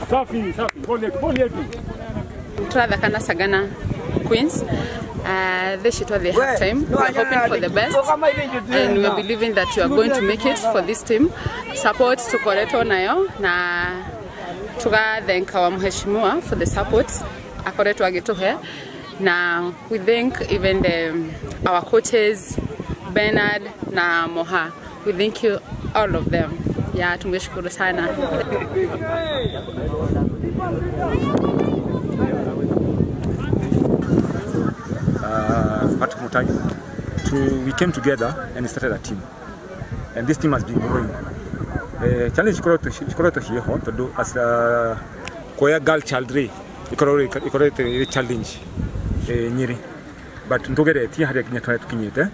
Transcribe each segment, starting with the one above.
Safi. Boli. Tunathakana Sagana Queens. This shit was the half time. We're hoping for the best, and we're believing that we are going to make it for this team. Support to Koreto nayo na tugathenka wa mheshimiwa for the support akoretwo agituhe. Now we thank even our coaches Bernard na Moha. We thank you all of them. Yeah, tumeshukuru sana. At Mutai, we came together and started a team, and this team has been growing. Challenge ikoroto here to do as a koya girl child ray ikoroto challenge nyiri, but ntogere tia hari kinyatwa tukinyete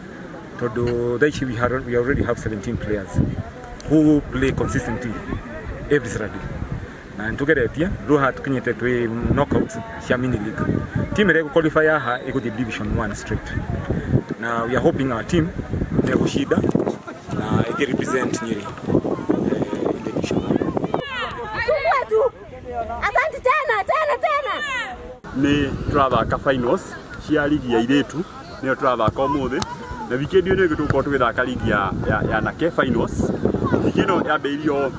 to do that we already have 17 players who play consistently every Saturday. And together here, Roha tukinyete to knockouts here mini league. Team ere qualifier ha ego the Division 1 straight. Now we are hoping our team will shida na ege represent Nyeri in the Division 1. Asante tena. Ni turathaka finals cia ligi ya iretu ni turathaka umuthi na wikendi ni gituko tugithaka ligi ya nake finals. Ikino yambeirio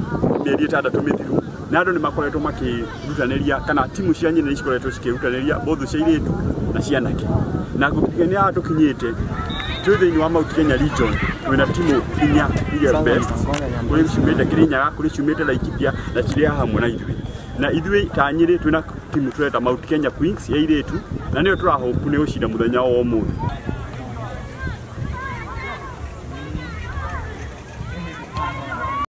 mieri 6 mithiru na andu ni makoretwo makirutaniria kana timu cia nyine icikoretwo cikirutaniria bothu cia iretu na cia nake na ni atukinyite thĩinĩ wa Mount Kenya region twina timu inya iria best kuri cumĩte Kirinyaga kuri cumĩte Laikipia na ciria hamwe na ithuĩ ta Nyeri twina timu tweta Mount Kenya Queens ya iretu na nĩyo tũrahopu nĩ ũcira mũthenya wa ũmũthĩ.